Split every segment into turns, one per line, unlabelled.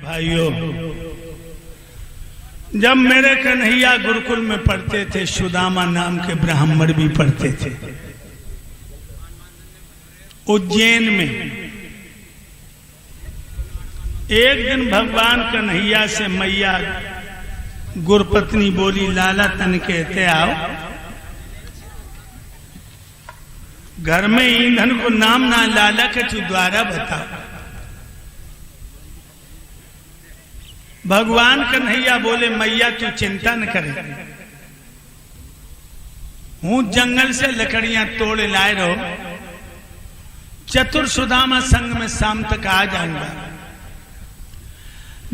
भाइयों, जब मेरे कन्हैया गुरुकुल में पढ़ते थे, सुदामा नाम के ब्राह्मण भी पढ़ते थे उज्जैन में। एक दिन भगवान कन्हैया से मैया गुरपत्नी बोली, लाला तन कहते आओ, घर में ईंधन को नाम ना लाला के तू द्वारा बता। भगवान कन्हैया बोले, मैया तू चिंता न करे, हूं जंगल से लकड़ियां तोड़ लाए रहो, चतुर सुदामा संग में शाम तक आ जाऊंगा।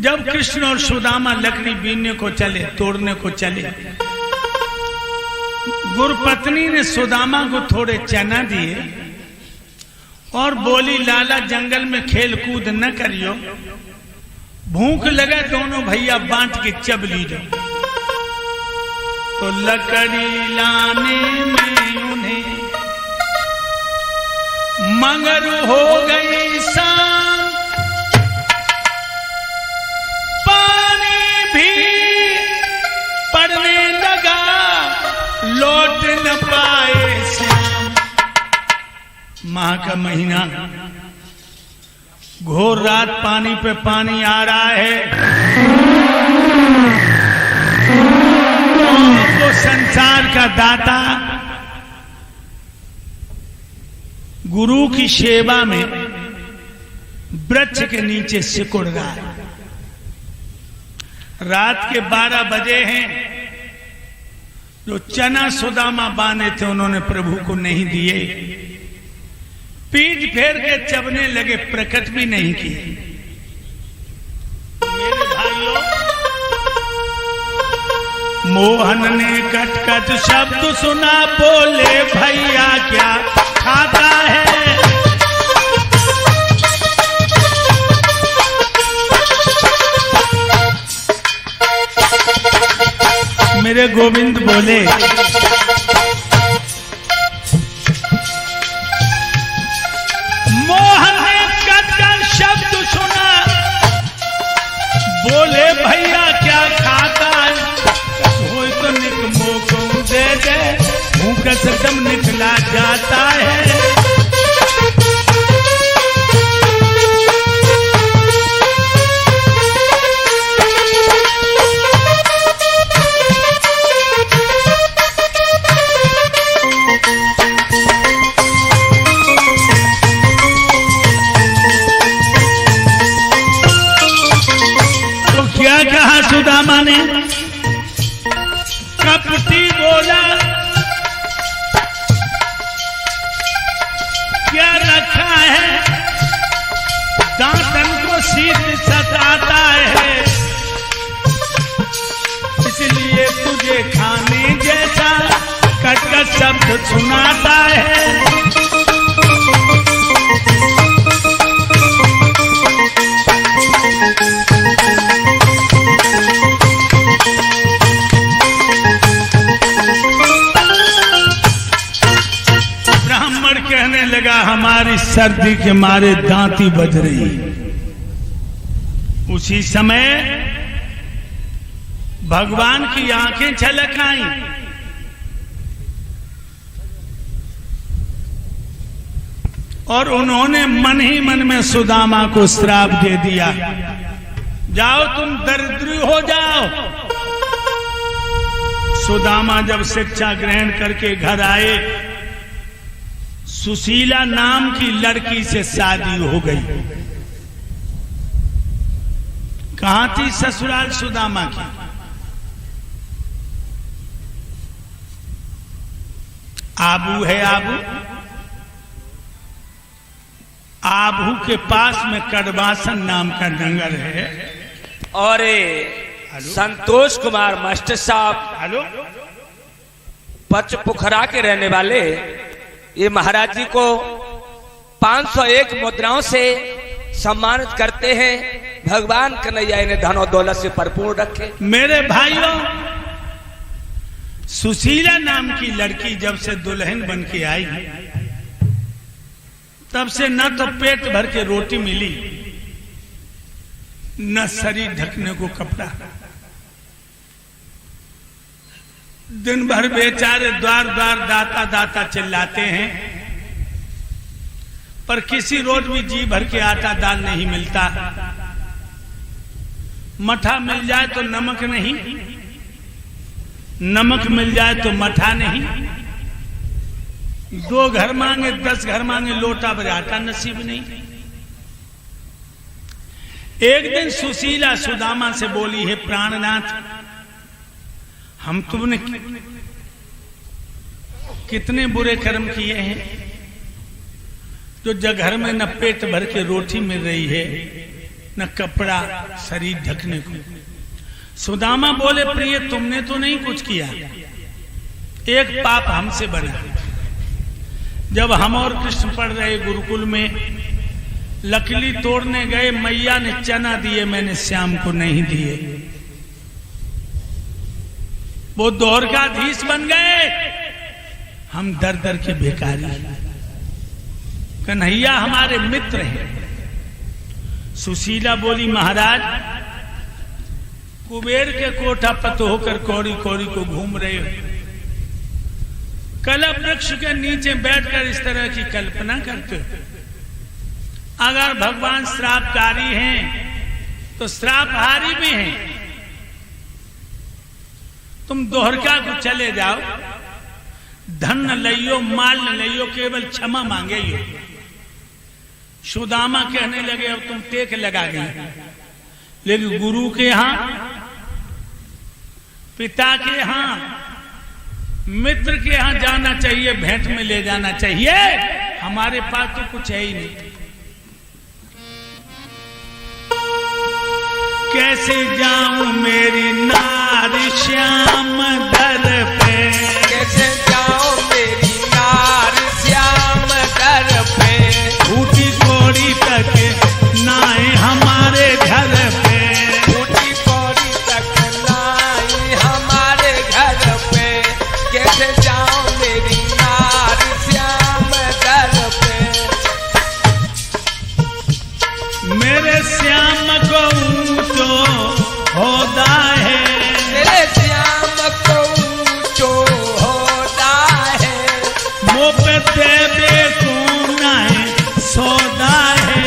जब कृष्ण और सुदामा लकड़ी बीनने को चले, तोड़ने को चले, गुरपत्नी ने सुदामा को थोड़े चना दिए और बोली, लाला जंगल में खेल कूद न करियो, भूख लगे दोनों भैया बांट के चब लीजो। तो लकड़ी लाने में उन्हें मगर हो गई शाम, पानी भी पड़ने लगा, लौट न पाए श्याम। माह का महीना, घोर रात, पानी पे पानी आ रहा है। तो संसार का दाता गुरु की सेवा में वृक्ष के नीचे सिकुड़ रहा है। रात के 12 बजे हैं। जो चना सुदामा बांधे थे उन्होंने प्रभु को नहीं दिए, पीठ फेर के चबने लगे, प्रकट भी नहीं किए। मेरे भाइयों, मोहन ने कट कट शब्द सुना, बोले भैया क्या खाता है। मेरे गोविंद बोले, मोहन ने कटकर शब्द सुना, बोले भैया क्या खाता है। हो तो निकमो को दे दे, भूख से दम निकला जाता है। सुदामा ने कपटी बोला, क्या रखा है, दांतन को शीत सताता है, इसलिए तुझे खाने जैसा कटकट शब्द सुनाता है। कहने लगा, हमारी सर्दी के मारे दांती बज रही। उसी समय भगवान की आंखें छलक आईं। और उन्होंने मन ही मन में सुदामा को श्राप दे दिया, जाओ तुम दरिद्री हो जाओ। सुदामा जब शिक्षा ग्रहण करके घर आए, सुशीला नाम की लड़की से शादी हो गई। कहां थी ससुराल सुदामा की? आबू है। आबू के पास में कड़वासन नाम का नगर है।
और संतोष कुमार मास्टर साहब,
हेलो,
पचपोखरा के रहने वाले, ये महाराज जी को 501 मुद्राओं से सम्मानित करते हैं। भगवान कन्हैया इन्हें धन और दौलत से भरपूर रखे।
मेरे भाइयों, सुशीला नाम की लड़की जब से दुल्हन बन के आई, तब से न तो पेट भर के रोटी मिली, न शरीर ढकने को कपड़ा। दिन भर बेचारे द्वार द्वार दाता दाता चिल्लाते हैं, पर किसी रोज भी जी भर के आटा दाल नहीं मिलता। मठा मिल जाए तो नमक नहीं, नमक मिल जाए तो मठा नहीं। 2 घर मांगे 10 घर मांगे, लोटा भर आटा नसीब नहीं। एक दिन सुशीला सुदामा से बोली, है प्राणनाथ, हम तुमने कितने बुरे कर्म किए हैं जो घर में न पेट भर के रोटी मिल रही है, न कपड़ा शरीर ढकने को। सुदामा बोले, प्रिय तुमने तो नहीं कुछ किया, एक पाप हमसे बना। जब हम और कृष्ण पढ़ रहे गुरुकुल में, लकड़ी तोड़ने गए, मैया ने चना दिए, मैंने श्याम को नहीं दिए। वो द्वारकाधीश बन गए, हम दर दर के भिखारी। कन्हैया हमारे मित्र हैं। सुशीला बोली, महाराज कुबेर के कोठा पत होकर कौड़ी कौड़ी को घूम रहे हो, कलप वृक्ष के नीचे बैठकर इस तरह की कल्पना करते हो। अगर भगवान श्रापकारी हैं तो श्रापहारी भी हैं। तुम द्वारका को चले जाओ, धन न लियो, माल न लियो, केवल क्षमा मांगे यो। सुदामा कहने लगे, अब तुम टेक लगा गई, लेकिन गुरु के यहां, पिता के यहां, मित्र के यहां जाना चाहिए, भेंट में ले जाना चाहिए। हमारे पास तो कुछ है ही नहीं। कैसे जाऊं मेरी नारी श्याम दर पे,
कैसे जाऊं मेरी नारी श्याम दर पे,
फूटी कौड़ी तक नाए हमारे घर पे,
फूटी कौड़ी तक नाई हमारे घर पे। कैसे जाऊं मेरी नारी श्याम दर पे,
मेरे श्याम को ऊंचो होदा है,
मेरे श्याम को ऊंचो होदा है,
वो पे देवे को नाए सौदा है,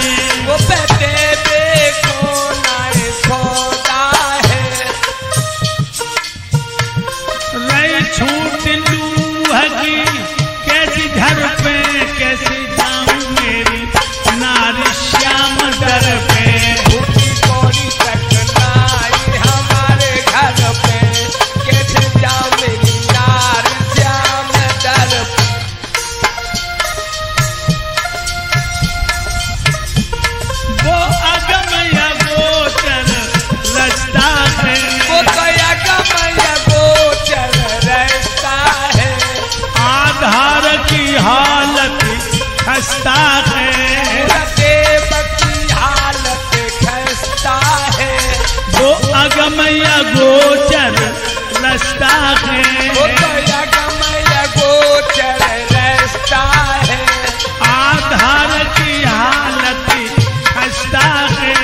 वो पे देवे को नाए सौदा है।
रही छूट लूह की कैसी घर पे, कैसे जाऊं मेरी नारी श्याम दर पे,
फूटी कौड़ी तक नाई हमारे घर पे। कैसे जाऊं मेरी नारी श्याम दर पे,
वो अगम या गोचर रास्ता है,
वो गया गमय गोचर रास्ता है,
आधार की हालत खस्ता है,
देव की हालत खस्ता है,
वो अगम या गोचर रास्ता है,
वो गया गमय गोचर रास्ता है,
आधार की हालत खस्ता है,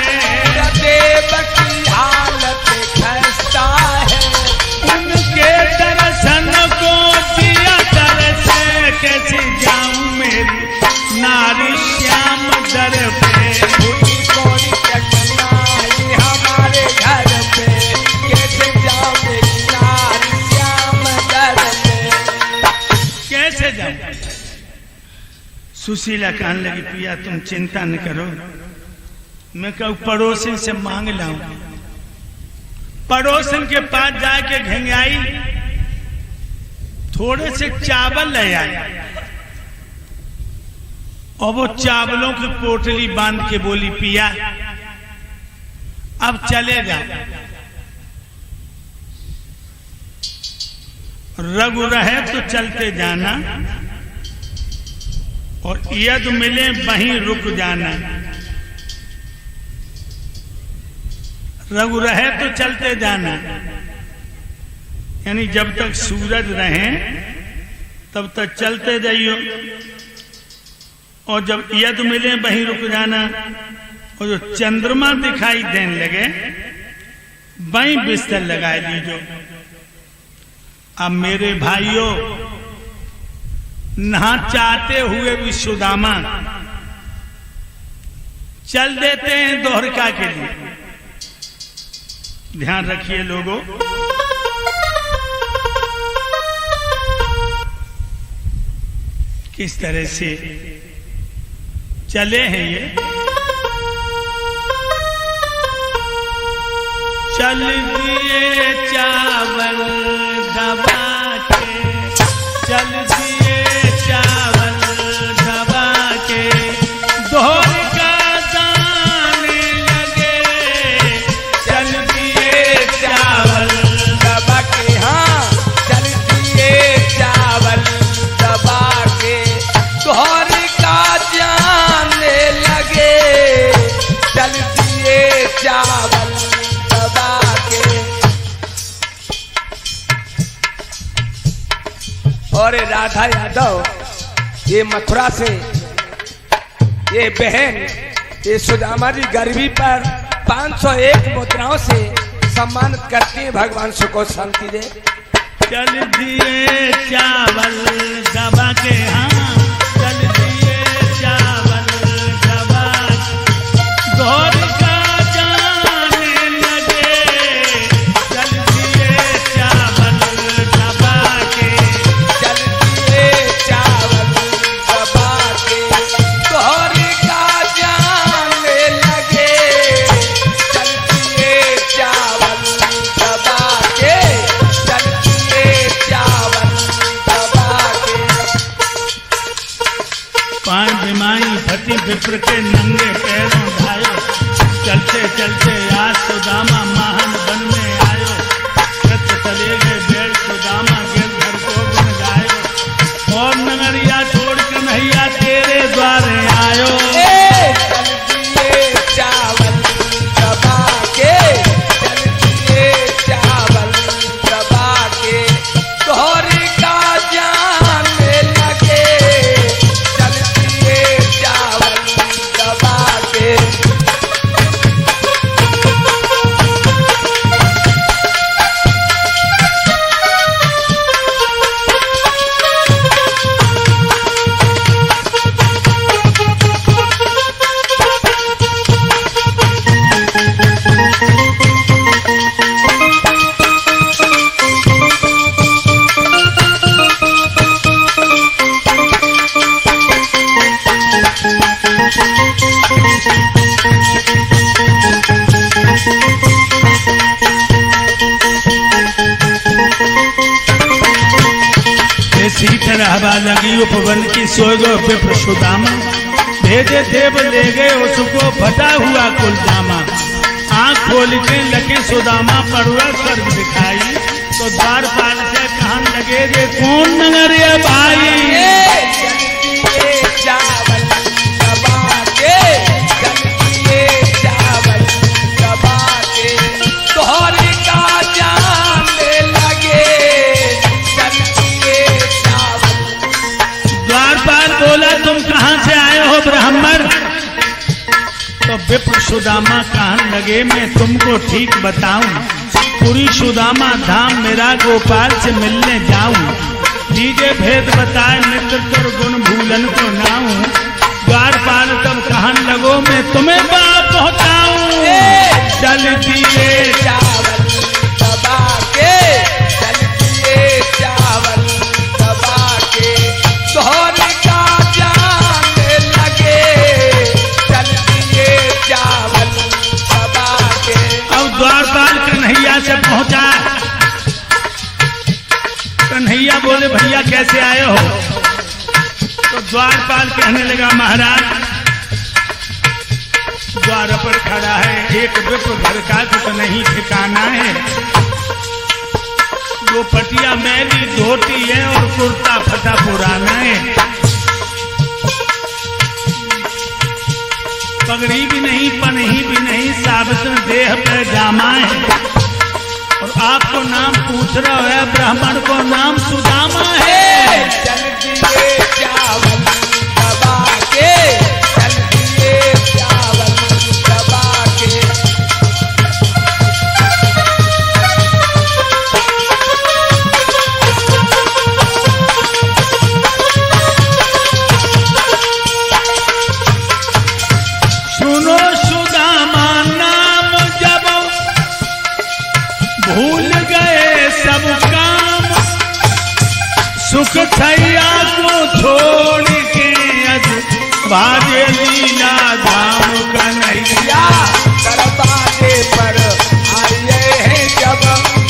देव की हालत खस्ता है।
उनके दर्शन को दिया दर से, कैसे जाऊं मेरी नारी श्याम दर पे,
फूटी कौड़ी तक नाई हमारे घर पे। कैसे जाऊं मेरी नारी श्याम दर पे,
कैसे जाऊं। सुशीला कहने लगी, पिया तुम चिंता न करो, मैं कहूं पड़ोसन से मांग लाऊं। पड़ोसन के पास जाके घंगाई, थोड़े से चावल ले आई, और वो चावलों की पोटली बांध के बोली, पिया अब चले जाओ, रघु रहे तो चलते जाना, और यदि मिले वहीं रुक जाना। रघु रहे तो चलते जाना, यानी जब तक सूरज रहे तब तक चलते जाइयो, और जब यद मिले वहीं रुक जाना। और जो चंद्रमा दिखाई देने लगे वहीं बिस्तर लगाए लीजो। अब मेरे भाइयों, ना चाहते हुए भी सुदामा चल देते हैं द्वारका के लिए। ध्यान रखिए लोगों, किस तरह से चले हैं ये। चल दिए चावल दबा के, चल दिए चावल दबा के, द्वारका जाने लगे। चल दिए चावल
दबा के, हाँ चल दिए चावल दबा के, द्वारका जाने लगे। चल दिए चावल दबा के। और राधा यादव ये मथुरा से ये बहन ये सुदामा जी गरीबी पर 501 मुद्राओं से सम्मानित करती है। भगवान सुख शांति दे।
चल दिए चावल दबा के, हाँ चल दिए चावल दबा के, द्वारका जाने लगे। चल दिए चावल दबा के,
चल दिए चावल दबा के, द्वारका जाने लगे। चल दिए चावल दबा के, चल दिए चावल दबा के।
पांच बिमाई फटी विप्र के नंगे पैरों धायो। चलते चलते आज सुदामा महान वन में आयो। रथ चले गए बैल सुदामा गिरधर को गुण गायो। और नगरिया छोड़ कन्हैया तेरे द्वारे आयो।
चल दिए चावल दबा के, चल दिए चावल दबा के, द्वारका जाने लगे। चल दिए चावल दबा के।
शीतल हवा लगी उपवन की सोगो विप्र सुदामा। भेजे देव ले गए उसको फटा हुआ कुलजामा। आंख खोल के लगे सुदामा पड़ुआ स्वर्ग दिखाई। तो द्वारपाल से कहन लगे रे कौन नगर है भाई।
चल दिए चावल दबा के, चल दिए चावल दबा के, द्वारका जाने लगे। चल दिए चावल।
द्वारपाल बोला तुम कहाँ से आए हो ब्राह्मण। तो विप्र सुदामा कहन लगे मैं तुमको ठीक बताऊं। पूरी सुदामा धाम मेरा गोपाल से मिलने जाऊं। लीजिए भेद बताए मित्र तुर गुण भूलन को नाऊं। द्वारपाल तब कहन लगो मैं तुम्हें बाप पहुंचाऊं। चल दिए
चावल दबा के, चल दिए चावल दबा के, द्वारका जाने लगे। चल दिए चावल दबा के।
अब द्वारपाल कन्हैया से पहुंचा। कन्हैया बोले भैया कैसे आए हो। तो द्वारपाल कहने लगा महाराज द्वार पर खड़ा है एक विप्र घर का कुछ नहीं ठिकाना है। वो पटिया मैली धोती है और कुर्ता फटा पुराना है। पगड़ी भी नहीं पनही भी नहीं साबुन देह पे जामा है। और आपको नाम पूछ रहा है ब्राह्मण को नाम सुदामा है।
चल दिए चावल दबा के, चल दिए चावल
कसैया को छोड़ के अज बाजे लीला धाम कन्हैया।
दरबाजे पर आए हैं जब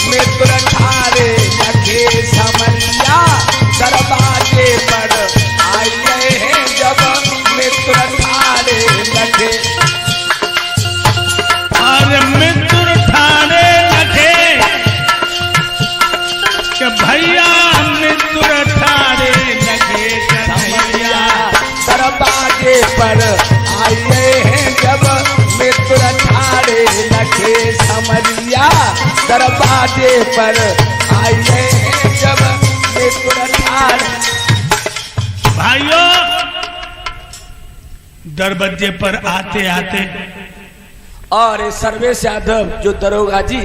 मित्र ठारे लगे समैया। दरबाजे पर आए हैं जब मित्र ठारे लगे।
और मित्र ठारे लगे कि भैया मित्र ठारे लगे कन्हैया।
दरबाजे पर आए हैं जब मित्र ठारे लगे समरिया। दरबाजे पर आए हैं जब मित्र ठारे।
भाइयों, दरवाजे पर आते आते
और ये सर्वेश यादव जो दरोगा जी,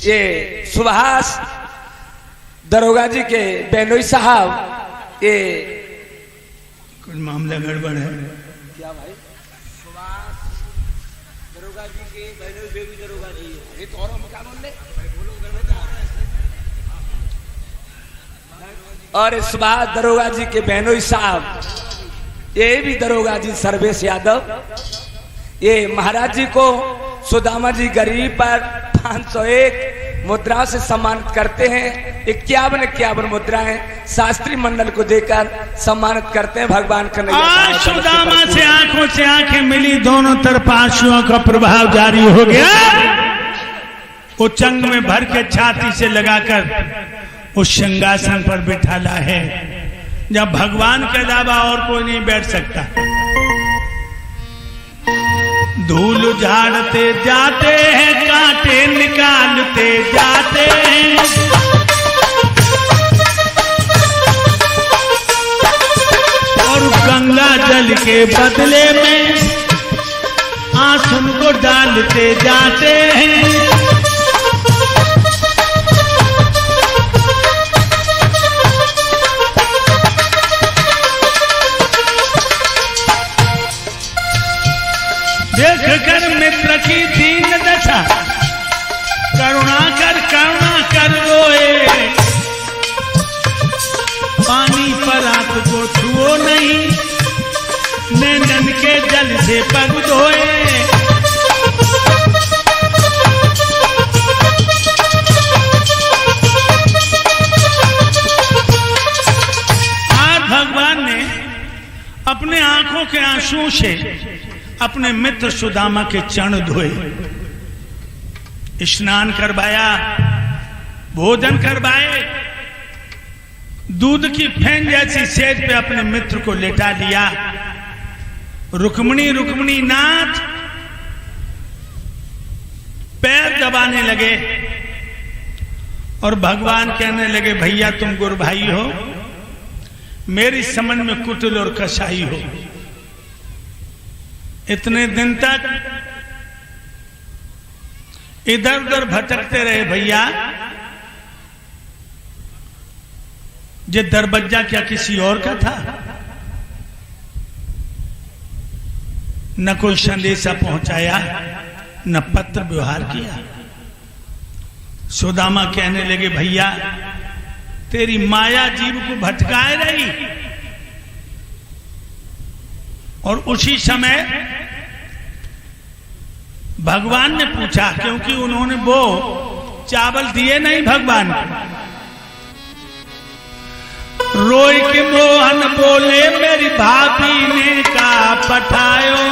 ये सुभाष दरोगा जी के बेनोई साहब, ये
कुछ मामला गड़बड़ है।
क्या भाई? सुभाष दरोगा जी के बेनोई बेबी दरोगा जी, ये तो और हम क्या बोल रहे? और सुभाष दरोगा जी के बेनोई साहब, ये भी दरोगा जी सर्वेश यादव, ये महाराज जी को सुदामा जी गरीब पर 501 मुद्राओं से सम्मानित करते हैं। 51 मुद्राएं शास्त्री मंडल को देकर सम्मानित करते हैं। भगवान कन्हैया
आज सुदामा से आंखों से आंखें मिली, दोनों तरफ आंसुओं का प्रभाव जारी हो गया। वो चंग में भर के छाती से लगाकर उस सिंहासन पर बिठाला है जब भगवान के अलावा और कोई नहीं बैठ सकता। धूल झाड़ते जाते हैं, कांटे निकालते जाते हैं, और गंगा जल के बदले में आंसू को डालते जाते हैं। देख कर मित्र की दीन दशा, करुणा कर रोए। पानी पर हाथ को छुओ नहीं, नैनन के जल से पग धोए। आज भगवान ने अपने आंखों के आंसू से अपने मित्र सुदामा के चरण धोए, स्नान करवाया, भोजन करवाए, दूध की फेन जैसी सेज पे अपने मित्र को लेटा लिया। रुक्मिणी नाथ पैर दबाने लगे और भगवान कहने लगे, भैया तुम गुरु भाई हो, मेरी समझ में कुटिल और कसाई हो। इतने दिन तक इधर उधर भटकते रहे भैया, ये दरबज्जा क्या किसी और का था? न कोई संदेशा पहुंचाया, न पत्र व्यवहार किया। सुदामा कहने लगे, भैया तेरी माया जीव को भटकाए रही। और उसी समय भगवान ने पूछा, क्योंकि उन्होंने वो चावल दिए नहीं भगवान को। रोई के मोहन बोले, मेरी भाभी ने का पठायो,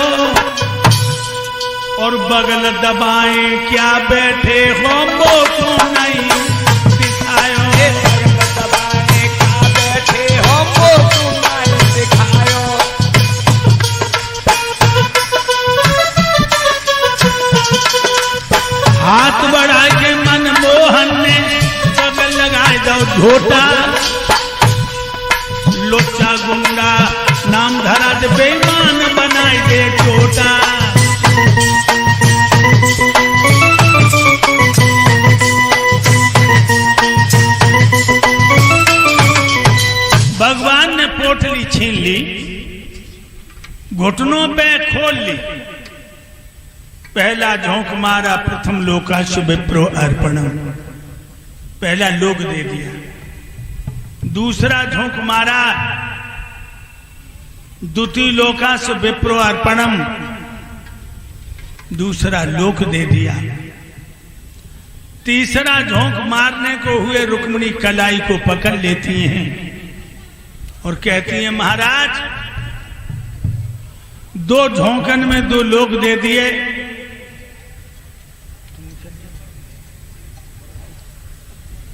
और बगल दबाए क्या बैठे हो, वो तो नहीं दिखायो।
बगल दबाए क्या बैठे हो, वो तो नहीं दिखायो।
हाथ बढ़ा के मनमोहन ने बगल लगाए दो झोटा, लोचा गुंडा नाम धरा दे, बेईमान बनाए दे छोटा। भगवान ने पोटली छीन ली, घुटनों पे खोल ली, पहला झोंक मारा, प्रथम लोकाशु विप्रो अर्पणम, पहला लोक दे दिया। दूसरा झोंक मारा, द्वितीय लोकास विप्रो अर्पणम, दूसरा लोक दे दिया। तीसरा झोंक मारने को हुए रुक्मिणी कलाई को पकड़ लेती हैं और कहती हैं महाराज 2 झोंकन में 2 लोक दे दिए,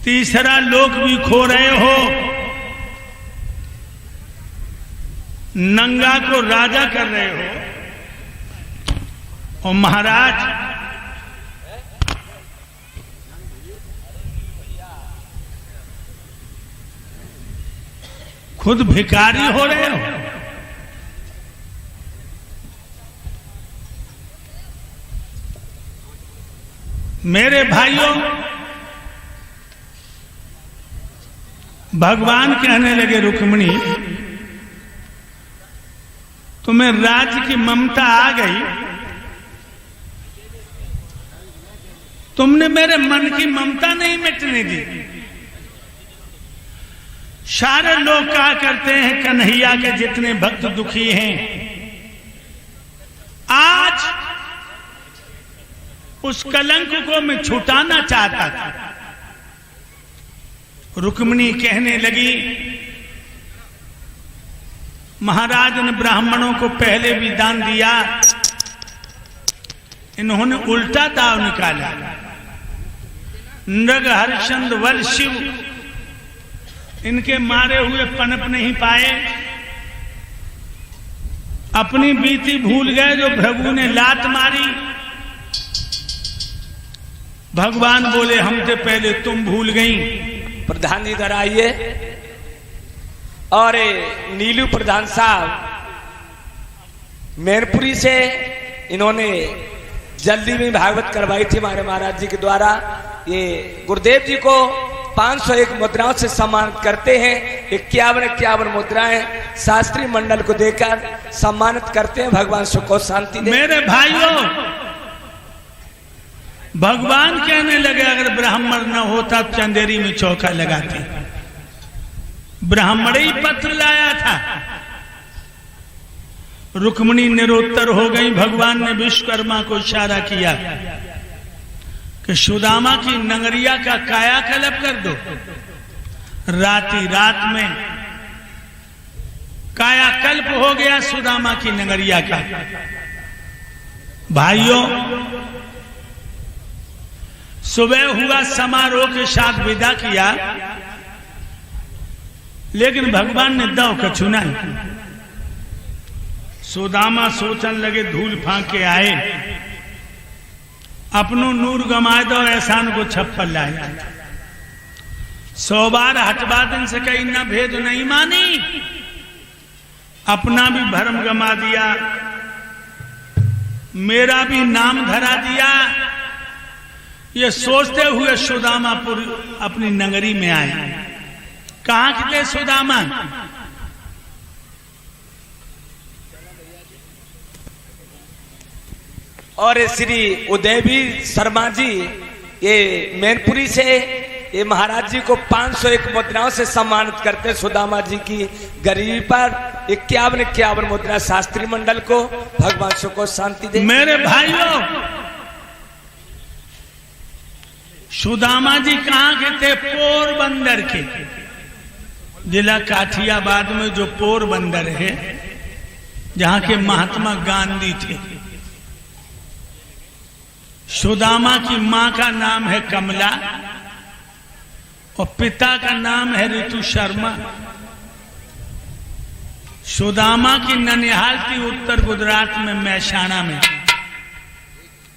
तीसरा लोक भी खो रहे हो, नंगा को राजा कर रहे हो। और महाराज खुद भिखारी हो रहे हो। मेरे भाइयों, भगवान कहने लगे रुक्मिणी तुम्हें राज्य की ममता आ गई, तुमने मेरे मन की ममता नहीं मिटने दी। सारे लोग कहा करते हैं कन्हैया के जितने भक्त दुखी हैं, आज उस कलंक को मैं छुटाना चाहता था। रुक्मिणी कहने लगी महाराज ने ब्राह्मणों को पहले भी दान दिया, इन्होंने उल्टा दाव निकाला। नृग हरिश्चंद्र वर शिव इनके मारे हुए पनप नहीं पाए, अपनी बीती भूल गए जो भृगु ने लात मारी। भगवान बोले हमसे पहले तुम भूल गई।
प्रधान जी इधर आइए। और नीलू प्रधान साहब मैनपुरी से इन्होंने जल्दी में भागवत करवाई थी हमारे महाराज जी के द्वारा। ये गुरुदेव जी को 501 मुद्राओं से सम्मानित करते हैं। 51 मुद्राएं शास्त्री मंडल को देकर सम्मानित करते हैं। भगवान सुख को शांति दे।
मेरे भाइयों, भगवान कहने लगे अगर ब्राह्मण न होता तो चंदेरी में चौका लगाते। ब्राह्मण ही पत्र लाया था। रुक्मिणी निरुत्तर हो गई। भगवान ने विश्वकर्मा को इशारा किया कि सुदामा की नगरिया का कायाकल्प कर दो। राती रात में कायाकल्प हो गया सुदामा की नगरिया का। भाइयों, सुबह हुआ, समारोह के साथ विदा किया, लेकिन भगवान ने दाव का चुना। सुदामा सोचन लगे धूल फांक के आए, अपनो नूर गमाए दो एहसान को छप्पन लाए। 100 बार हटवा दिन से कहीं न भेद नहीं मानी, अपना भी भरम गमा दिया, मेरा भी नाम धरा दिया। ये सोचते हुए सुदामापुर अपनी नगरी में आए। कहां के थे सुदामा?
और श्री उदयवीर शर्मा जी ये मैनपुरी से ये महाराज जी को 501 मुद्राओं से सम्मानित करते। सुदामा जी की गरीबी पर 51 मुद्रा शास्त्री मंडल को। भगवान सुख को शांति दे।
मेरे भाइयों, सुदामा जी कहां के थे? पोरबंदर के। जिला काठियाबाद में जो पोरबंदर है, जहां के महात्मा गांधी थे। सुदामा की मां का नाम है कमला और पिता का नाम है ऋतु शर्मा। सुदामा की ननिहाल थी उत्तर गुजरात में मैसाणा में।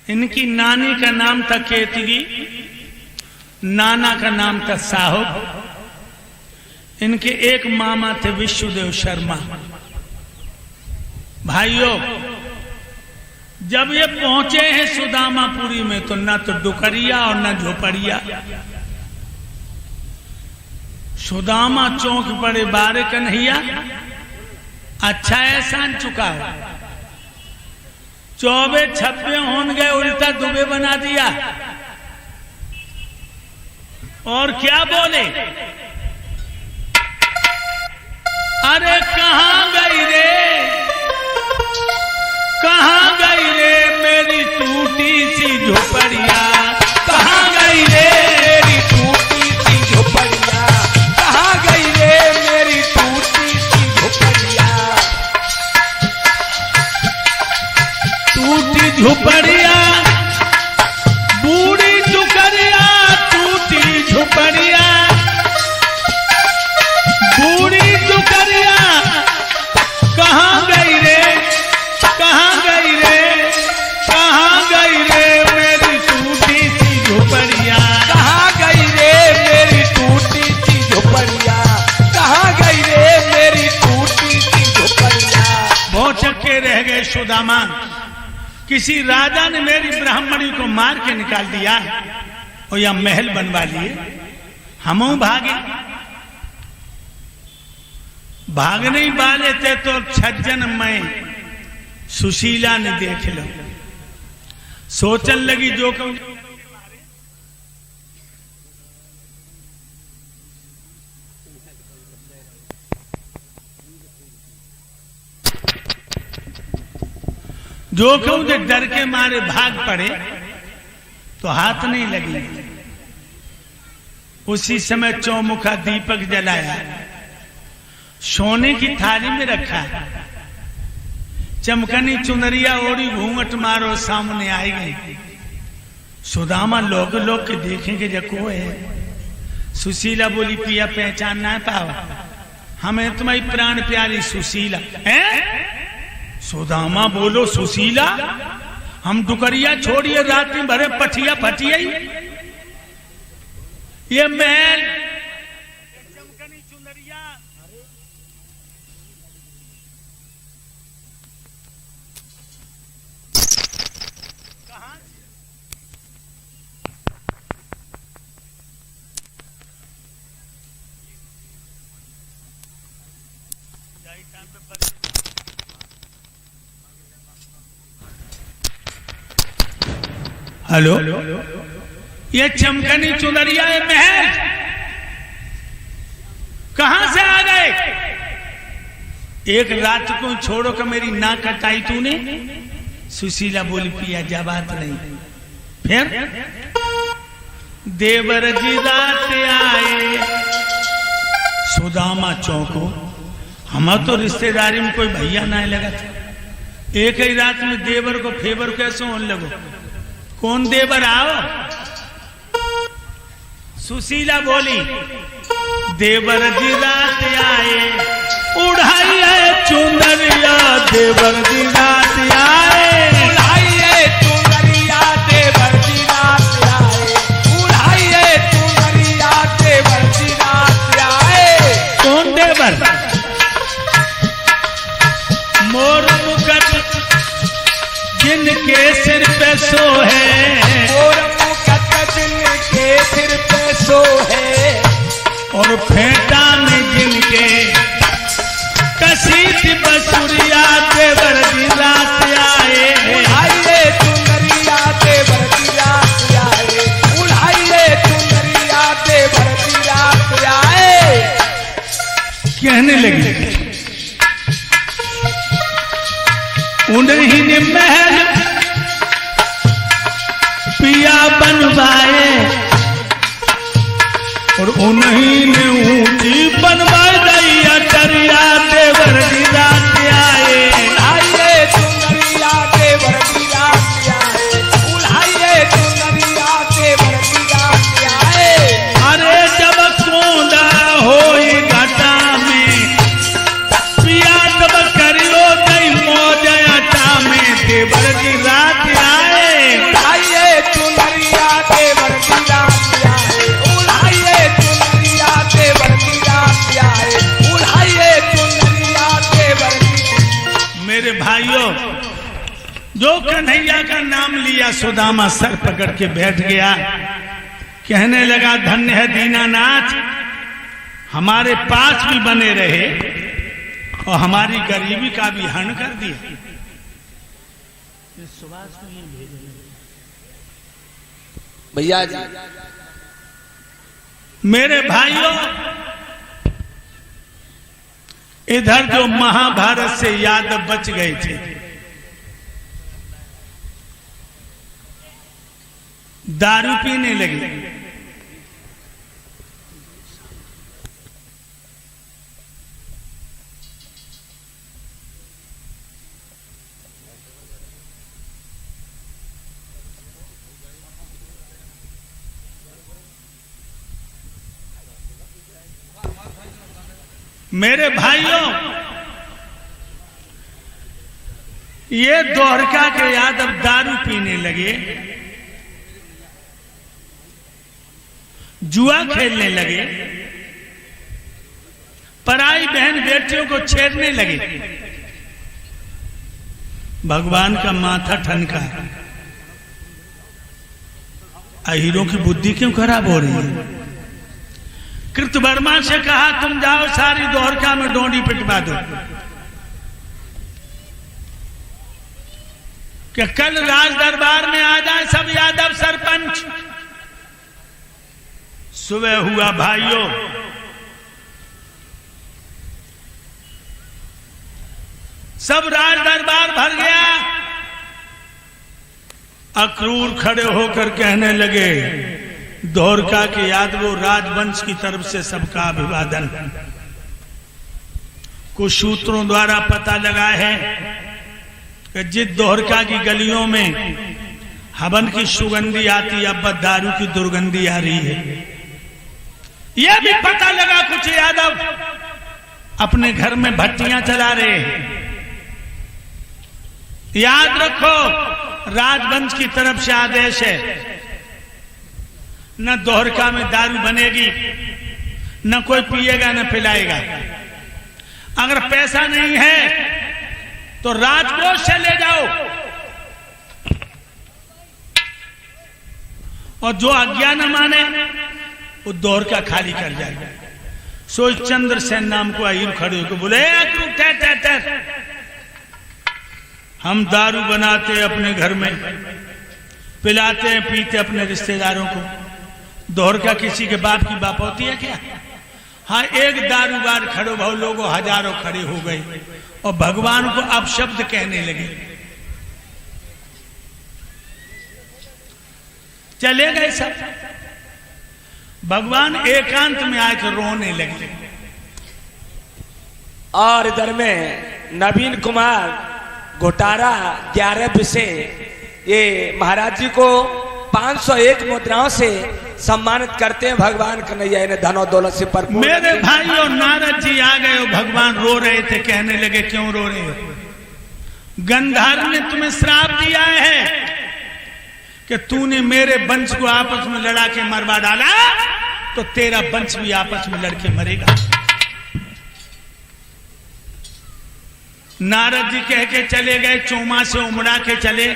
इनकी नानी का नाम था केतगी, नाना का नाम था साहब। इनके एक मामा थे विश्वदेव शर्मा। भाइयों, जब ये पहुंचे हैं सुदामापुरी में तो न तो डुकरिया और न झोपड़िया। सुदामा चौक पड़े बारे कन्हैया, अच्छा एहसान चुका है। 24 छप्पे होन गए, उल्टा दुबे बना दिया। और क्या बोले? अरे कहाँ गई रे मेरी टूटी सी झोपड़िया,
कहाँ गई रे मेरी टूटी सी झोपड़िया, कहाँ गई रे मेरी टूटी सी झोपड़िया।
टूटी झोपड़िया बूढ़ी झुकरिया, टूटी झोपड़िया बूढ़ी झुकरिया, कहाँ गई रे मेरी टूटी सी झोपड़िया,
कहाँ गई रे मेरी टूटी सी झोपड़िया, कहाँ गई रे मेरी टूटी सी झोपड़िया।
भौचक के रह गए सुदामा। किसी राजा ने मेरी ब्राह्मणी को मार के निकाल दिया और यह महल बनवा लिए, हम भागे। भागने ही वाले थे तो छज्जन में सुशीला ने देख लो, सोचन लगी जो कहूं जो डर के मारे भाग पड़े तो हाथ नहीं लगी। उसी समय चौमुखा दीपक जलाया, सोने की थाली में रखा, चमकनी चुनरिया ओढ़ी, घूंघट मारो सामने आई गई। सुदामा लोग के देखेंगे जको है। सुशीला बोली पिया पहचान ना पावा, हमें तुम्हारी प्राण प्यारी सुशीला है। सुदामा बोलो सुशीला, हम डुकरिया छोड़िए रात में भरे पठिया फटिया, ये महल चमकनी चुनरिया कहां हेलो, ये चमकनी चुनरिया है महल कहां से आ गए? एक रात को छोड़ो का मेरी ना कटाई तूने। सुशीला बोली पिया जा बात नहीं। फिर देवर जी रात आए, सुदामा चौंको, हम तो रिश्तेदारी में कोई भैया ना लगा था। एक ही रात में देवर को फेवर कैसे होने लगो? कौन देवर आओ? सुशीला बोली देवर जी रात आए, उड़ाई है चुनरिया देवर जी रात आए,
उड़ाई है चुनरिया देवर जी रात आए, उड़ाई है चुनरिया देवर जी रात आए।
कौन देवर? मोर मुकुट जिनके सिर पे सो है,
मोर मुकुट जिनके सिर पे सो है,
और फेंटा में जिनके कसीट बसुरिया देवर जी रात आए,
उड़ाइए चुनरिया देवर जी रात आए, उड़ाइए चुनरिया देवर जी रात आए।
कहने लगी उन्हीं ने महल पिया बनवाए, और उन्हीं ने ऊंची बनवाई दैया दरिया देवर जी रात आए,
उड़ाइए चुनरिया देवर जी रात आए, उड़ाइए चुनरिया देवर जी रात आए।
अरे जब कोंदा होई घटा में पिया तब करियो गई मौज अटा में देवर जी रात आए,
उड़ाइए चुनरिया देवर जी रात आए, उड़ाइए चुनरिया देवर जी रात आए, उड़ाइए चुनरिया देवर जी।
मेरे भाइयों, जो कन्हैया का नाम लिया सुदामा सर पकड़ के बैठ गया, कहने लगा धन्य है दीनानाथ, हमारे पास भी बने रहे और हमारी गरीबी का भी हरण कर दिया।
भैया जी,
मेरे भाइयों, इधर जो महाभारत से यादव बच गए थे, दारू पीने लगे। मेरे भाइयों, ये द्वारका के यादव दारू पीने लगे, जुआ खेलने लगे, पराई बहन बेटियों को छेड़ने लगे। भगवान का माथा ठनका। अहीरों की बुद्धि क्यों खराब हो रही है? कृतवर्मा से कहा तुम जाओ सारी द्वारका में डोंडी पिटवा दो, कि कल राज दरबार में आ जाए सब यादव सरपंच। सुबह हुआ भाइयों, सब राज दरबार भर गया। अक्रूर खड़े होकर कहने लगे, द्वारका के यादवों, राजवंश की तरफ से सबका अभिवादन। कुछ सूत्रों द्वारा पता लगा है कि जिस द्वारका की गलियों में हवन की सुगंधी आती, अब दारू की दुर्गंधी आ रही है। यह भी पता लगा कुछ यादव अपने घर में भट्टियां चला रहे हैं। याद रखो, राजवंश की तरफ से आदेश है, न द्वारका में दारू बनेगी, न कोई पिएगा न पिलाएगा। अगर पैसा नहीं है तो राजकोष से ले जाओ, और जो आज्ञा न माने वो द्वारका खाली कर जाएगा। सो चंद्रसेन नाम को अहीर खड़े होकर बोले, ठहर, हम दारू बनाते अपने घर में, पिलाते हैं पीते अपने रिश्तेदारों को। द्वारका किसी के बाप की बाप होती है क्या? हाँ, एक दारूबार खड़े भाव लोगों हजारों खड़े हो गए और भगवान को अपशब्द कहने लगे। चले गए सब। भगवान एकांत में आकर रोने लगे।
और इधर में नवीन कुमार घोटारा 11 से ये महाराज जी को 501 मुद्राओं से सम्मानित करते हैं। भगवान कन्हैया ने धनो दौलत से पर।
मेरे भाइयों, नारद जी आ गए और भगवान रो रहे थे। कहने लगे, क्यों रो रहे हो? गंधर्व ने तुम्हें श्राप दिया है कि तूने मेरे वंश को आपस में लड़ा के मरवा डाला, तो तेरा वंश भी आपस में लड़के मरेगा। नारद जी कह के चले गए, चोमा से उमड़ा के चले।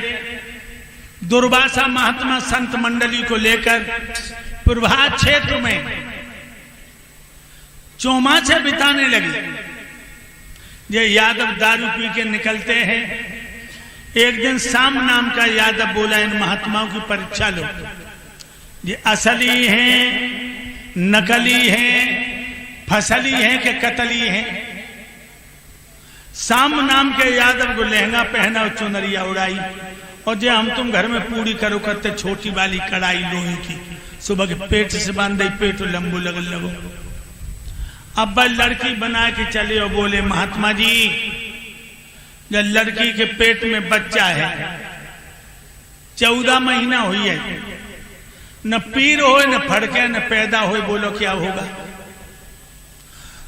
दुर्वासा महात्मा संत मंडली को लेकर प्रभात क्षेत्र में चोमा से बिताने लगे। ये यादव दारू पी के निकलते हैं। एक दिन शाम नाम का यादव बोला, इन महात्माओं की परीक्षा लो, ये असली हैं, नकली हैं, फसली हैं कि कतली हैं। शाम नाम के यादव को लहंगा पहना और चुनरिया उड़ाई, और जो हम तुम घर में पूरी करो करते छोटी वाली कड़ाई लोहे की, सुबह के पेट से बांध दे, पेट लंबू लगो। अब भाई लड़की बना के चले और बोले, महात्मा जी, जब लड़की के पेट में बच्चा है, 14 महीना हुई है, न पीर हो न फड़के न पैदा हो, बोलो क्या होगा?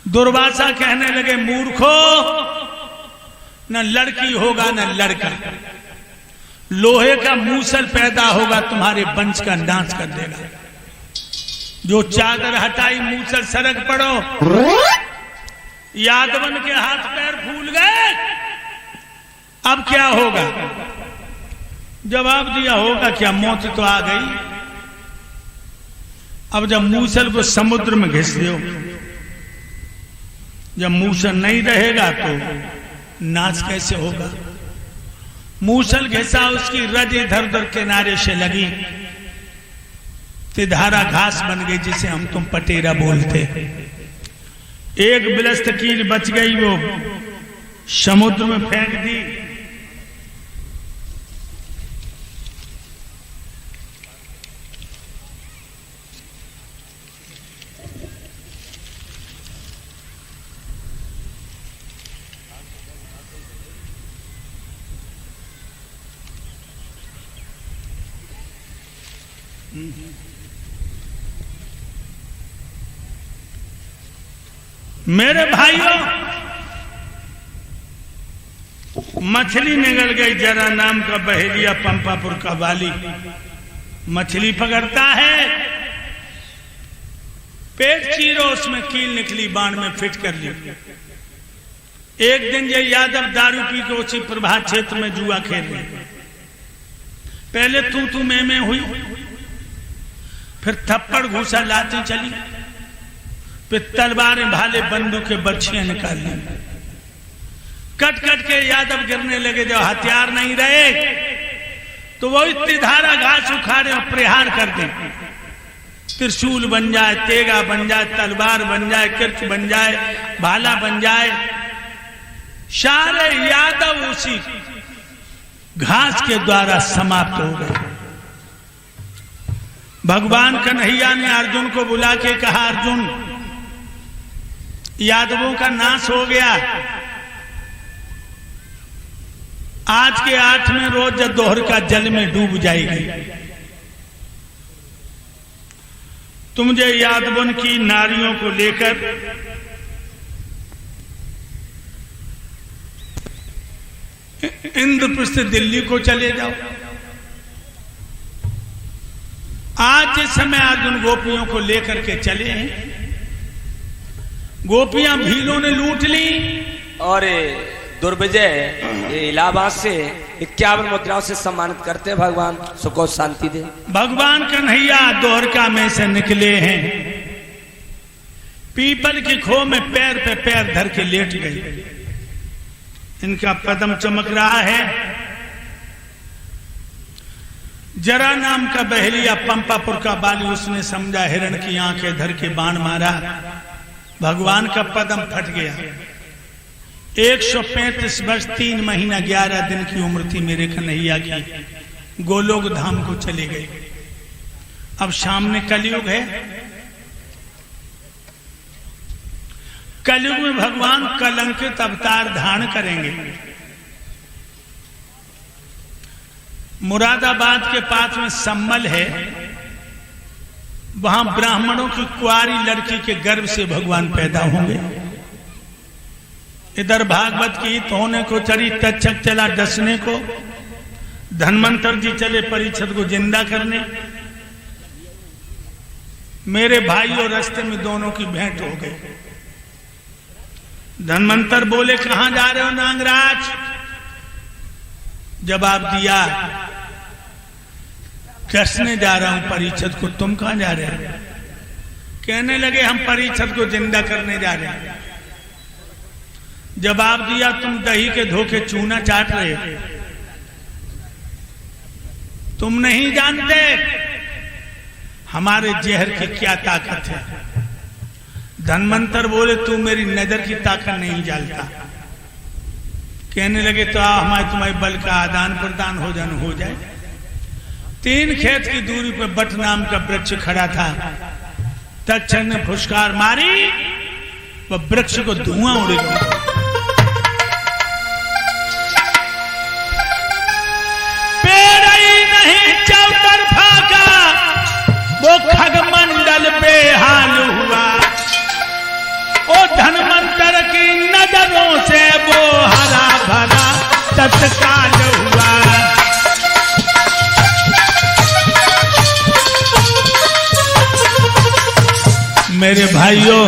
दुर्वासा कहने लगे, मूर्खो, न लड़की होगा न लड़का, लोहे का मूसल पैदा होगा, तुम्हारे वंश का नाश कर देगा। जो चादर हटाई, मूसल सरक पड़ो। यादवन के हाथ पैर फूल गए। अब क्या होगा? जवाब दिया, होगा क्या, मौत तो आ गई। अब जब मूसल को समुद्र में घिस दो, जब मूसल नहीं रहेगा तो नाश कैसे होगा? मूसल घिसा, उसकी रज इधर उधर किनारे से लगी, तिधारा घास बन गई, जिसे हम तुम पटेरा बोलते। एक बिलस्त कील बच गई, वो समुद्र में फेंक दी। मेरे भाइयों, मछली निकल गई। जरा नाम का बहेलिया पंपापुर का वाली मछली पकड़ता है, पेट चीरो, उसमें कील निकली, बाण में फिट कर ली। एक दिन ये यादव दारू पी के उसी प्रभात क्षेत्र में जुआ खेल रहे। पहले तू मैं हुई, फिर थप्पड़ घूसा लाती चली, फिर तलवारें भाले बंदूक के बर्छियां निकाल ली। कट कट के यादव गिरने लगे। जब हथियार नहीं रहे तो वो त्रिधारा घास उखाड़े और प्रहार कर दे। त्रिशूल बन जाए, तेगा बन जाए, तलवार बन जाए, किर्च बन जाए, भाला बन जाए, सारे यादव उसी घास के द्वारा समाप्त हो गए। भगवान कन्हैया ने अर्जुन को बुला के कहा, अर्जुन, यादवों का नाश हो गया। आज के 8वें रोज दोहर का जल में डूब जाएगी। तुम मुझे यादवों की नारियों को लेकर इंद्रप्रस्थ दिल्ली को चले जाओ। आज जिस समय अर्जुन गोपियों को लेकर के चले हैं, गोपियां भीलों ने लूट ली
और दुर्विजय ये इलाहाबाद से 51 मुद्राओं से सम्मानित करते हैं। भगवान सुख और शांति दे।
भगवान कन्हैया द्वारका में से निकले हैं, पीपल की खो में पैर पे पैर धर के लेट गए। इनका पदम चमक रहा है। जरा नाम का बहेलिया पंपापुर का बाली, उसने समझा हिरण की आंखें धर के बाण मारा, भगवान का पदम फट गया। 135 वर्ष 3 महीना 11 दिन की उम्र थी मेरे कन्हैया की। गोलोक धाम को चले गए। अब सामने कलयुग है। कलयुग में भगवान कलंकित अवतार धारण करेंगे। मुरादाबाद के पास में सम्मल है, वहां ब्राह्मणों की कुंवारी लड़की के गर्भ से भगवान पैदा होंगे। इधर भागवत की हित होने को चली, तक्षक चला डसने को, धन्वंतर जी चले परीक्षित को जिंदा करने। मेरे भाइयों, रास्ते में दोनों की भेंट हो गई। धन्वंतर बोले, कहां जा रहे हो नागराज? जवाब दिया, डसने जा रहा हूं परीक्षित को। तुम कहां जा रहे हो? कहने लगे, हम परीक्षित को जिंदा करने जा रहे हैं। जवाब दिया, तुम दही के धोखे चूना चाट रहे हो, तुम नहीं जानते हमारे जहर की क्या ताकत है। धन्वंतर बोले, तू मेरी नजर की ताकत नहीं जानता। कहने लगे, तो हमारे तुम्हारे बल का आदान प्रदान हो जाए। 3 खेत की दूरी पर बट नाम का वृक्ष खड़ा था। तक्षक ने फुसकार मारी, वह वृक्ष को धुआं उड़ गया। पेड़ ही नहीं चौतरफा का वो खगमंडल बेहाल हुआ। ओ धन्वंतर की नजरों से वो हरा भरा तत्काल हुआ। मेरे भाइयों,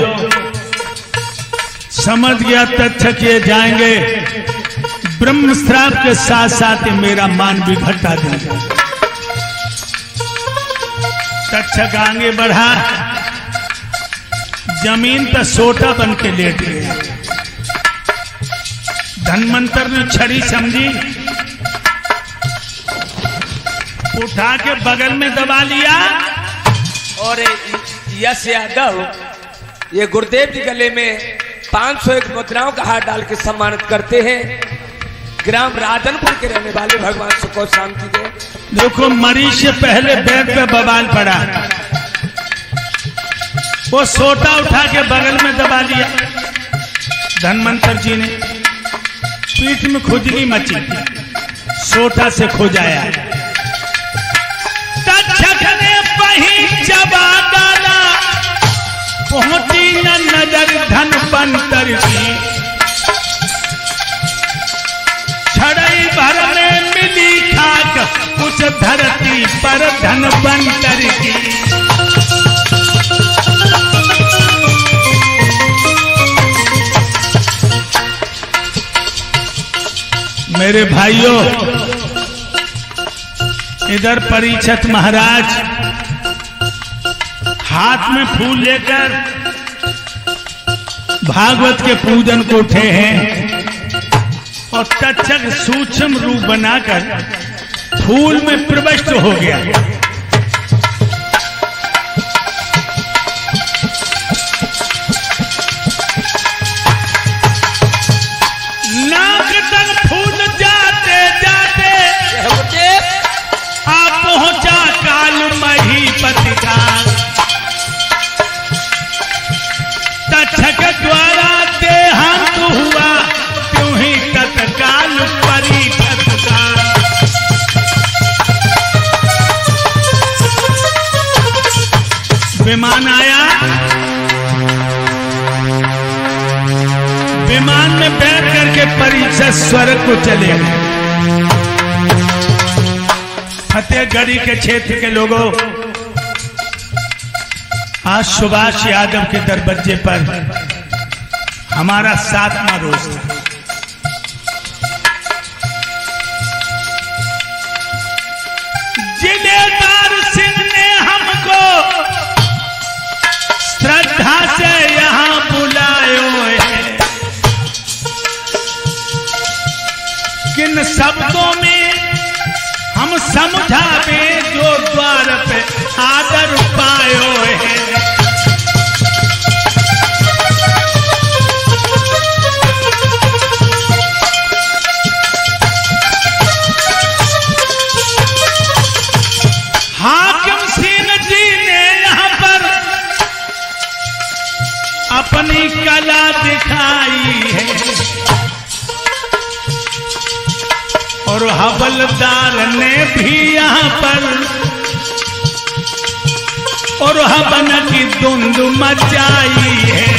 समझ गया तक्षक ये जाएंगे, ब्रह्म श्राप के साथ साथ मेरा मान भी घटा देंगे। तक्षक आगे बढ़ा, जमीन पर सोटा बन के लेट गया। धन्वंतर ने छड़ी समझी, उठा के बगल में दबा लिया
और यश यादव ये गुरुदेव जी गले में 501 मुद्राओं का हार डाल के सम्मानित करते हैं ग्राम राजनपुर के रहने वाले भगवान सुखो शांति दे।
देखो मरीज से पहले बैग पे बवाल पड़ा, वो सोटा उठा के बगल में दबा लिया। धनवंतर जी ने पीठ में खुजली मची, सोटा से खोजाया। तक्षक ने वहीं चबा डाला, पहुंची न नजर धनवंतर की। छड़ई भर में मिली खाक उस धरती पर धनवंतर की। मेरे भाइयों, इधर परीक्षित महाराज हाथ में फूल लेकर भागवत के पूजन को उठे हैं और तक्षक सूक्ष्म रूप बनाकर फूल में प्रविष्ट हो गया। नाक तक फूल जाते जाते आ पहुंचा काल महीपति का। तक्षक द्वारा देहांत हुआ, त्यों ही तत्काल परीक्षित का। विमान आया, विमान में बैठ करके परीक्षित स्वर्ग को चले गए। फतेहगढ़ी के क्षेत्र के लोगों, आज सुभाष यादव के दरवाजे पर हमारा 7वां रोज था। जिलेदार सिंह ने हमको श्रद्धा से यहाँ बुलायो है। किन शब्दों में हम समझावे जो द्वार पे आदर पायो है। हाकिम सिंह जी ने यहाँ पर अपनी कला दिखाई है और हवलदार ने भी यहाँ पर और हवन की धुंध मचाई है।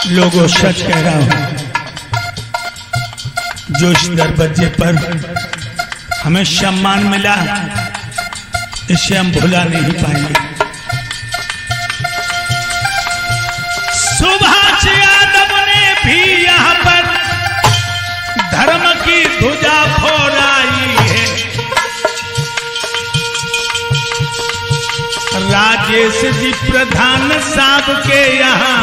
लोगों, सच कह रहा हूं, जो इस दरवाजे पर हमें सम्मान मिला, इसे हम भुला नहीं पाएंगे। सुभाष यादव ने भी यहाँ पर धर्म की ध्वजा फहराई है। राजेश जी प्रधान साहब के यहाँ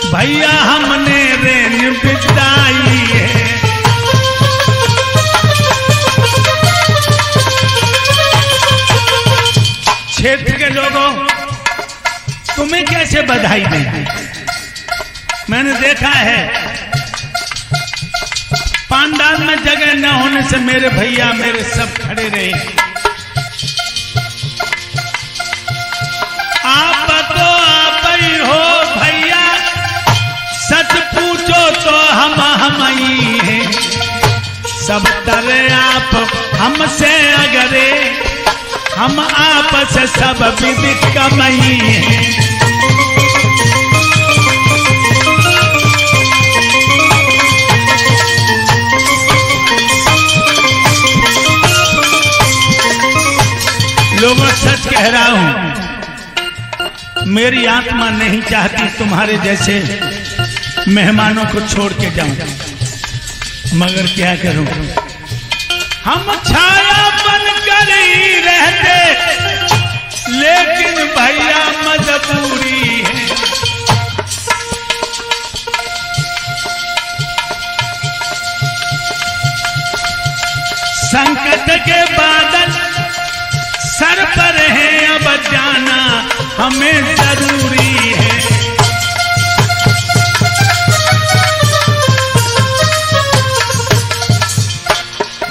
भैया हमने रेन बिताई है। क्षेत्र के लोगों, तुम्हें कैसे बधाई दें? मैंने देखा है पांडाल में जगह न होने से मेरे भैया मेरे सब खड़े रहे। आप तो आप ही हो भैया, सच पूछो तो हम ही हैं। सब तरह आप हमसे अगरे, हम आपस सब विदित कमई हैं। लोगों, सच कह रहा हूं, मेरी आत्मा नहीं चाहती तुम्हारे जैसे मेहमानों को छोड़ के जाऊं, मगर क्या करूं, हम छाया बनकर ही रहते, लेकिन भैया मजबूरी है। संकट के बादल सर पर है अब जाना हमें जरूरी है।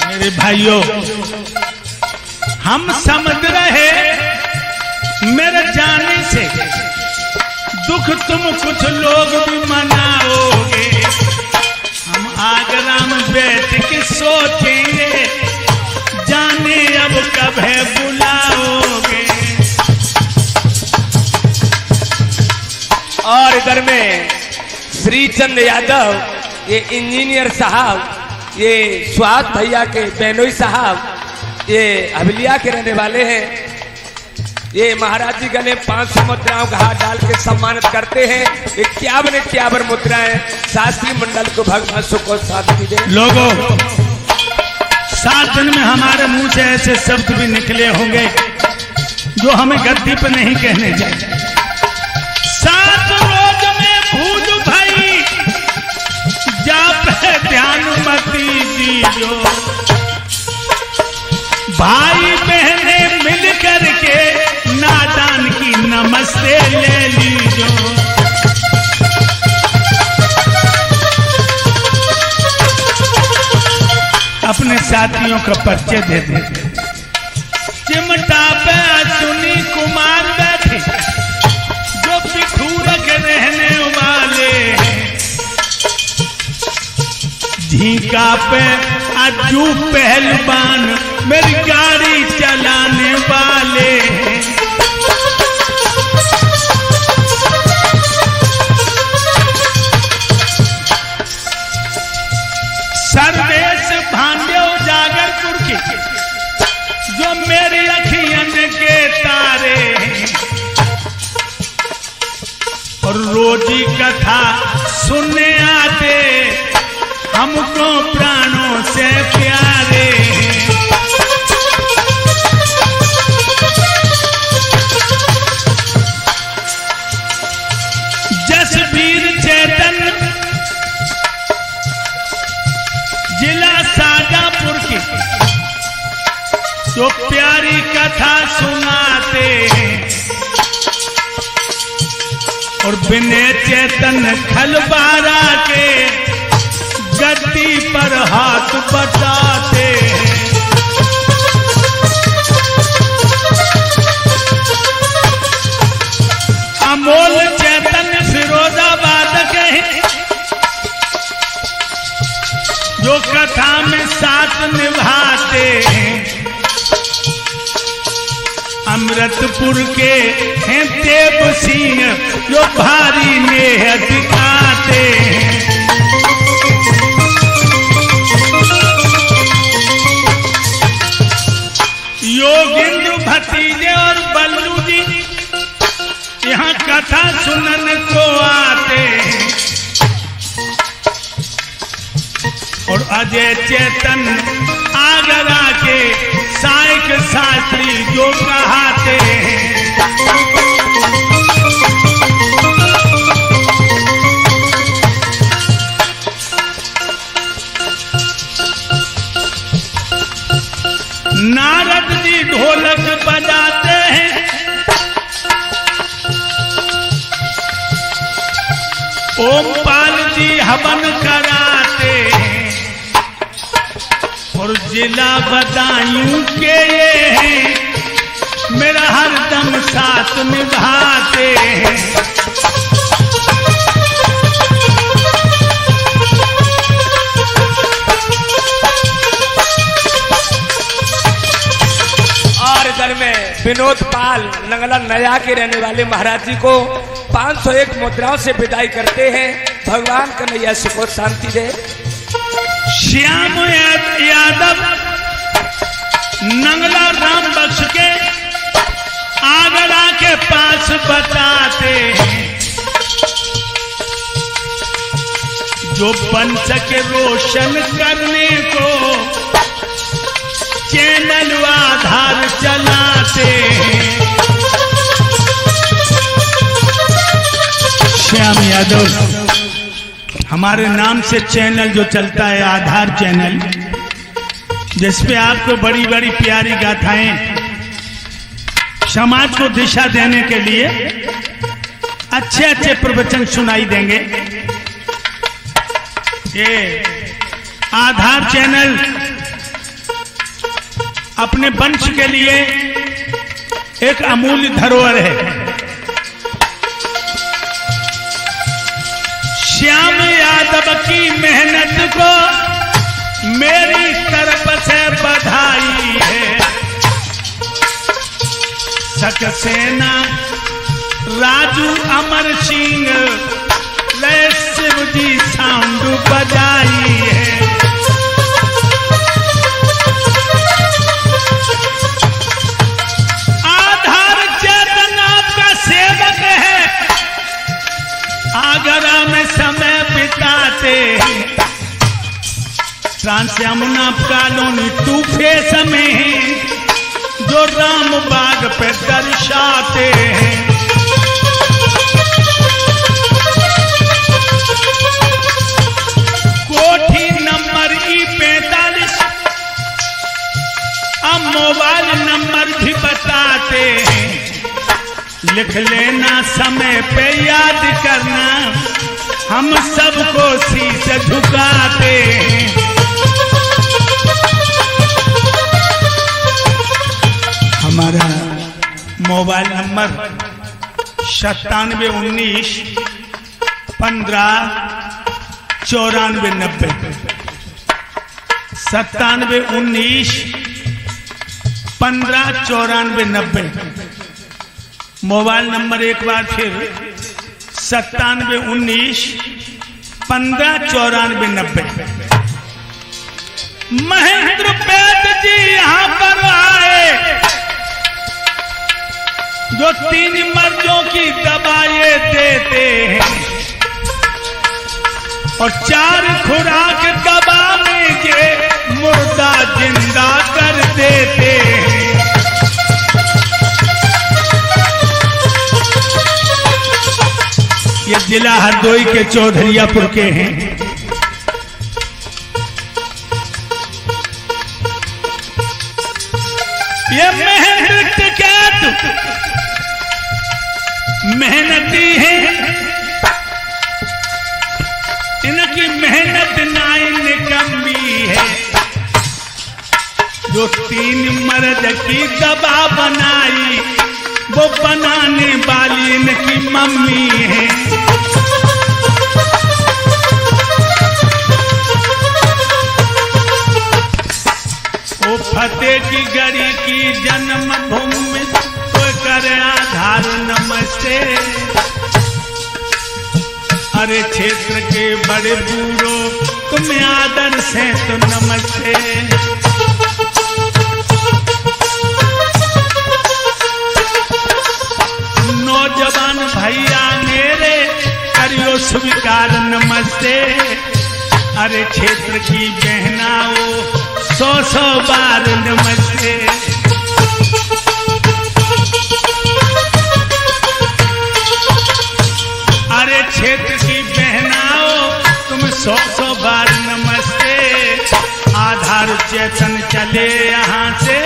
मेरे भाइयों, हम समझ रहे मेरे जाने से दुख तुम कुछ लोग भी मनाओगे। हम आगरा में बैठ के सोचेंगे जाने अब कब है बुलाओगे।
और इधर में श्रीचंद यादव, ये इंजीनियर साहब, ये स्वाद भैया के बेनोई साहब, ये हवेलिया के रहने वाले हैं। ये महाराज जी गले 500 मुद्राओं का हाथ डाल के सम्मानित करते हैं। 51 मुद्राएं शास्त्री मंडल को भगवान सुख और शांति दे।
लोगों, 7 दिन में हमारे मुंह से ऐसे शब्द भी निकले होंगे जो हमें गद्दी पर नहीं कहने चाहिए। 7 रोज में भूल भाई जा पे ध्यान मती दीजो। भाई बहने मिल करके नादान की नमस्ते ले लीजो। अपने साथियों का परिचय दे देते। चिमटा पे सुनी कुमार बैठे जो पिठूर के रहने वाले हैं। झींका पे अज्जू पहलवान मेरी गाड़ी चलाने वाले हैं। सरदेश भांडे जागरपुर की जो मेरी अखियन के तारे हैं। और रोजी कथा सुनने आते हमको प्राणों से प्यारे हैं। जसवीर चेतन जिला शाजापुर की जो प्यारी कथा सुनाते हैं। और विनय चेतन खलबारा के गद्दी पर हाथ बटाते हैं। अमोल चेतन फिरोजाबाद के हैं जो कथा में साथ निभाते हैं। अमृतपुर के हैं देव सिंह जो भारी नेह दिखाते हैं। योगेंद्र भतीजे और बल्लू जी यहाँ कथा सुनन को आते हैं। और अजय चेतन आगरा के साइक शास्त्री जो कहाते हैं। नारद जी ढोलक बजाते हैं। ओमपाल जी हवन कराते हैं। और जिला बदायूं के ये हैं मेरा हरदम साथ निभाते हैं।
और इधर में विनोद पाल नंगला नया के रहने वाले महाराज जी को 501 मुद्राओं से विदाई करते हैं। भगवान कन्हैया सुख और शांति दे।
श्याम यादव नंगला राम बख्श के आगरा के पास बताते हैं। जो वंश के रोशन करने को चैनल आधार चलाते हैं। श्याम यादव हमारे नाम से चैनल जो चलता है आधार चैनल, जिसपे आपको बड़ी बड़ी प्यारी गाथाएं समाज को दिशा देने के लिए अच्छे अच्छे प्रवचन सुनाई देंगे। ये आधार चैनल अपने वंश के लिए एक अमूल्य धरोहर है। श्याम यादव की मेहनत को मेरी तरफ से बधाई है। सक्सेना राजू अमर सिंह लय शिव जी साउंड बजाई है। आधार चेतन आपका सेवक है, आगरा में समय बिताते हैं। ट्रांस यमुना कॉलोनी 2 फेस में जो राम बाग पे दर्शाते हैं। कोठी नंबर E45 अब मोबाइल नंबर भी बताते हैं। लिख लेना समय पे याद करना, हम सबको शीश झुकाते हैं। हमारा मोबाइल नंबर 9719 15 94 90 9719 15 94 90। मोबाइल नंबर एक बार फिर 9719 15 94 90। महेंद्र पेट जी यहां पर आए, जो 3 मर्जों की दवाएं देते हैं और 4 खुराक दबा में के मुर्दा जिंदा कर देते हैं। ये जिला हरदोई के चौधरियापुर के हैं। ये महेंद्र टिकैत मेहनती है, इनकी मेहनत ना निकम्मी है। जो 3 मर्द की दवा बनाई वो बनाने वाली इनकी मम्मी है। वो फतेह की गढ़ी की जन्मभूमि तो कर आधार नमस्ते। अरे क्षेत्र के बड़े बूढ़ो तुम्हें आदर से तो नमस्ते। नौजवान भैया मेरे करियो स्वीकार नमस्ते। अरे क्षेत्र की बहनाओ 100 बार नमस्ते। अरे क्षेत्र की बहनाओ तुम 100 बार नमस्ते। आधार चेतन चले यहाँ से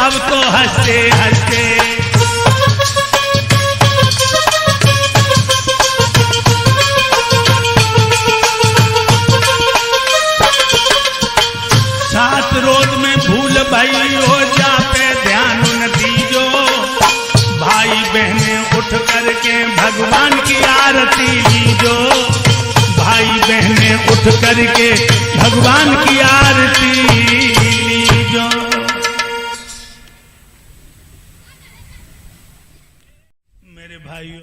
अब तो हंसते हंसते। सात रोज में भूल भाई हो जा पे ध्यान न दीजो। भाई बहने उठ करके भगवान की आरती लीजो। भाई बहने उठ करके भगवान की आरती लीजो। मेरे भाइयों